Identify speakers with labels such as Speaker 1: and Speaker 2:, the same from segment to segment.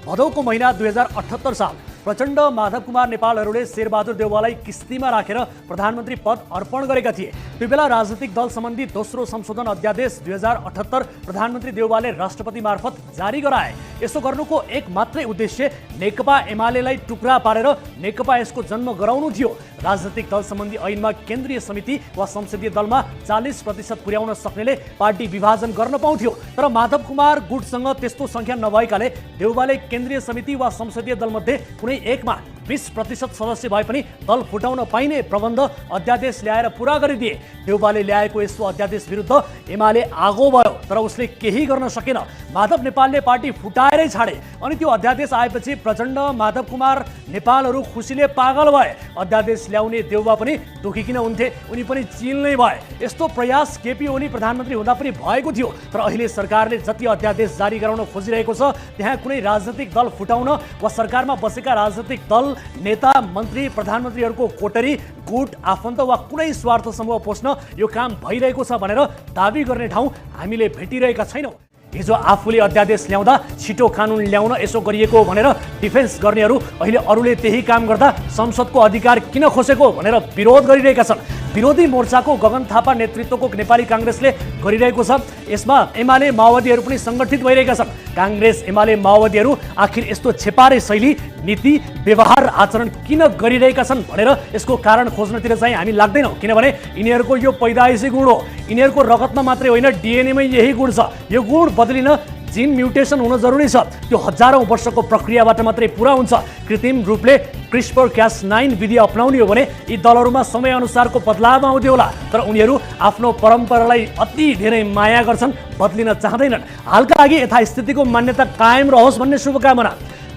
Speaker 1: भदौको महिना 2078 साल प्रचण्ड माधव कुमार नेपालहरूले शेरबहादुर देउवालाई किस्तीमा राखेर प्रधानमन्त्री पद अर्पण गरेका थिए। त्यो बेला राजनीतिक दल सम्बन्धी दोस्रो संशोधन अध्यादेश 2078 प्रधानमन्त्री देउवाले राष्ट्रपति मार्फत जारी गराए। यसो गर्नुको एक मात्रै उद्देश्य नेकपा एमालेलाई टुक्रा पारेर नेकपा यसको जन्म गराउनु थियो। राजनीतिक दल सम्बन्धी ऐनमा केन्द्रीय समिति वा संसदीय दलमा 40% पुर्याउन सक्नेले पार्टी विभाजन गर्न पाउँथ्यो। तर माधव कुमार गुटसँग त्यस्तो संख्या नभएकाले देउवाले केन्द्रीय समिति वा संसदीय दलमध्ये कुनै एकमा 20% सदस्य भए पनि दल फुटाउन पाइने प्रबन्ध अध्यादेश ल्याएर पूरा गरिदिए। देउवाले ल्याएको यस्तो अध्यादेश विरुद्ध एमाले आगो भयो, तर उसले केही गर्न सकेन। माधव नेपालले पार्टी फुटाएरै छाडे। अनि त्यो अध्यादेश आएपछि प्रचण्ड माधव कुमार नेपालहरू खुसीले पागल भए। अध्यादेश ल्याउने देउवा पनि दुखी किन हुन्थे, उनी पनि चिल नै भए। यस्तो प्रयास केपी ओली प्रधानमन्त्री हुँदा पनि भएको थियो। तर अहिले सरकारले जति अध्यादेश जारी गराउन खोजिरहेको छ त्यहाँ कुनै राजनीतिक दल फुटाउन वा सरकारमा बसेका राजनीतिक दल नेता मन्त्री प्रधानमन्त्रीहरूको कोटरी गुट आफन्त वा कुनै स्वार्थ समूह पोस्न यो काम भइरहेको छ भनेर दाबी गर्ने ठाउँ हामीले भेटिरहेका छैनौँ। हिजो आफूले अध्यादेश ल्याउँदा छिटो कानुन ल्याउन यसो गरिएको भनेर डिफेन्स गर्नेहरू अहिले अरूले त्यही काम गर्दा संसदको अधिकार किन खोसेको भनेर विरोध गरिरहेका छन्। विरोधी मोर्चाको गगन थापा नेतृत्वको नेपाली काङ्ग्रेसले गरिरहेको छ। यसमा एमाले माओवादीहरू पनि सङ्गठित भइरहेका छन्। काङ्ग्रेस एमाले माओवादीहरू आखिर यस्तो छेपारे शैली नीति व्यवहार आचरण किन गरिरहेका छन् भनेर यसको कारण खोज्नतिर चाहिँ हामी लाग्दैनौँ। किनभने यिनीहरूको यो पैदाइसी गुण हो। यिनीहरूको रगतमा मात्रै होइन डिएनएमै यही गुण छ। यो गुण बदलिन जिन म्युटेसन हुन जरुरी छ। त्यो हजारौं वर्षको प्रक्रियाबाट मात्रै पुरा हुन्छ। कृत्रिम रूपले CRISPR-Cas9 विधि अपनाउने हो भने यी दलहरूमा समयअनुसारको बदलाव आउँदै होला। तर उनीहरू आफ्नो परम्परालाई अति धेरै माया गर्छन्, बदलिन चाहँदैनन्। हालका लागि यथास्थितिको मान्यता कायम रहोस् भन्ने शुभकामना।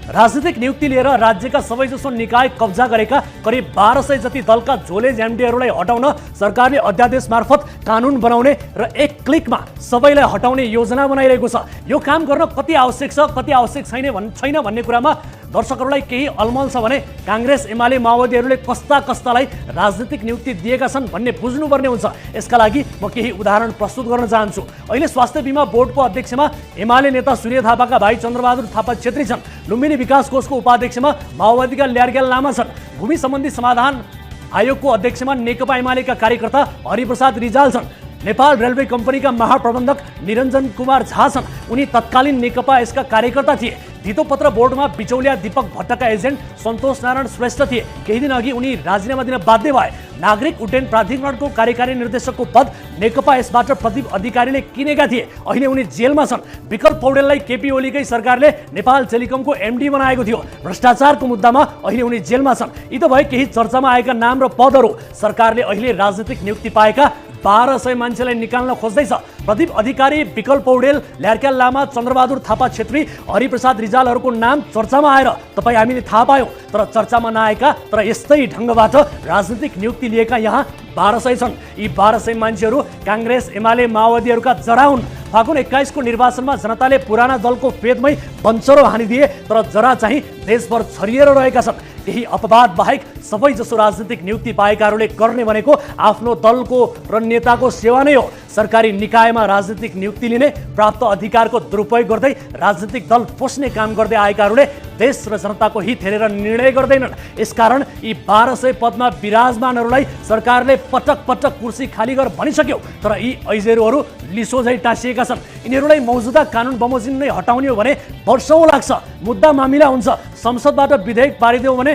Speaker 1: राजनीतिक नियुक्ति लिएर राज्यका सबैजसो निकाय कब्जा गरेका करिब 1200 जति दलका झोले झ्याम्टीहरूलाई हटाउन सरकारले अध्यादेश मार्फत कानुन बनाउने र एक क्लिकमा सबैलाई हटाउने योजना बनाइरहेको छ। यो काम गर्न कति आवश्यक छ कति आवश्यक छैन भन्ने कुरामा दर्शकहरूलाई केही अलमल छ भने काङ्ग्रेस एमाले माओवादीहरूले कस्तालाई राजनीतिक नियुक्ति दिएका छन् भन्ने बुझ्नुपर्ने हुन्छ। यसका लागि म केही उदाहरण प्रस्तुत गर्न चाहन्छु। अहिले स्वास्थ्य बीमा बोर्डको अध्यक्षमा एमाले नेता सूर्य थापाका भाइ चन्द्रबहादुर थापा छेत्री छन्। लुम्बिनी विकास कोषको उपाध्यक्षमा माओवादीका ल्यारग्याल लामा छन्। भूमि सम्बन्धी समाधान आयोगको अध्यक्षमा नेकपा एमालेका कार्यकर्ता हरिप्रसाद रिजाल छन्। नेपाल रेलवे कम्पनीका महाप्रबन्धक निरञ्जन कुमार झा छन्। उनी तत्कालीन नेकपा यसका कार्यकर्ता थिए। धितोपत्र बोर्डमा बिचौलिया दीपक भट्टका एजेन्ट सन्तोष नारायण श्रेष्ठ थिए। केही दिन अघि उनी राजीनामा दिन बाध्य भए। नागरिक उड्डयन प्राधिकरणको कार्यकारी निर्देशकको पद नेकपा यसबाट प्रदीप अधिकारीले किनेका थिए। अहिले उनी जेलमा छन्। विकल्प पौडेललाई केपी ओलीकै सरकारले नेपाल टेलिकमको एमडी बनाएको थियो। भ्रष्टाचारको मुद्दामा अहिले उनी जेलमा छन्। यी त भए केही चर्चामा आएका नाम र पदहरू। सरकारले अहिले राजनीतिक नियुक्ति पाएका 1200 मान्छेलाई निकाल्न खोज्दैछ। प्रदीप अधिकारी, विकल्प पौडेल, ल्यारक्याल लामा, चन्द्रबहादुर थापा छेत्री, हरिप्रसाद रिजालहरूको नाम चर्चामा आएर तपाईँ हामीले थाहा पायौँ। तर चर्चामा नआएका तर यस्तै ढङ्गबाट राजनीतिक नियुक्ति लिएका यहाँ 1200 छन्। यी 1200 मान्छेहरू काङ्ग्रेस एमाले माओवादीहरूका जरा हुन्। फागुन 21 को निर्वाचनमा जनताले पुराना दलको फेदमै बन्चरो हानिदिए, तर जरा चाहिँ देशभर छरिएर रहेका छन्। यही अपवाद बाहेक सबैजसो राजनीतिक नियुक्ति पाएकाहरूले गर्ने भनेको आफ्नो दलको र नेताको सेवा नै हो। सरकारी निकायमा राजनीतिक नियुक्ति लिने, प्राप्त अधिकारको दुरुपयोग गर्दै राजनीतिक दल पोस्ने काम गर्दै आएकाहरूले देश र जनताको हित हेरेर निर्णय गर्दैनन्। यसकारण यी 1200 पदमा विराजमानहरूलाई सरकारले पटक पटक कुर्सी खाली गर भनिसक्यो। तर यी ऐजेरूहरू लिसो झै टाँसिएका छन्। यिनीहरूलाई मौजुदा कानुन बमोजिम नै हटाउने हो भने वर्षौं लाग्छ। मुद्दा मामिला हुन्छ। संसदबाट विधेयक पारिदियो भने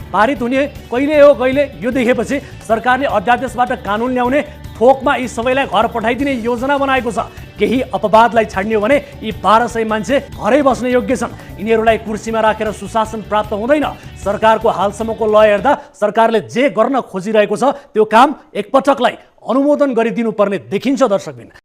Speaker 1: पारित हुने कहिले हो कहिले, यो देखेपछि सरकारले अध्यादेशबाट कानुन ल्याउने, थोकमा यी सबैलाई घर पठाइदिने योजना बनाएको छ। केही अपवादलाई छाड्ने हो भने यी 1200 मान्छे घरै बस्ने योग्य छन्। यिनीहरूलाई कुर्सीमा राखेर सुशासन प्राप्त हुँदैन। सरकारको हालसम्मको लय हेर्दा सरकारले जे गर्न खोजिरहेको छ त्यो काम एकपटकलाई अनुमोदन गरिदिनुपर्ने देखिन्छ। दर्शकबिन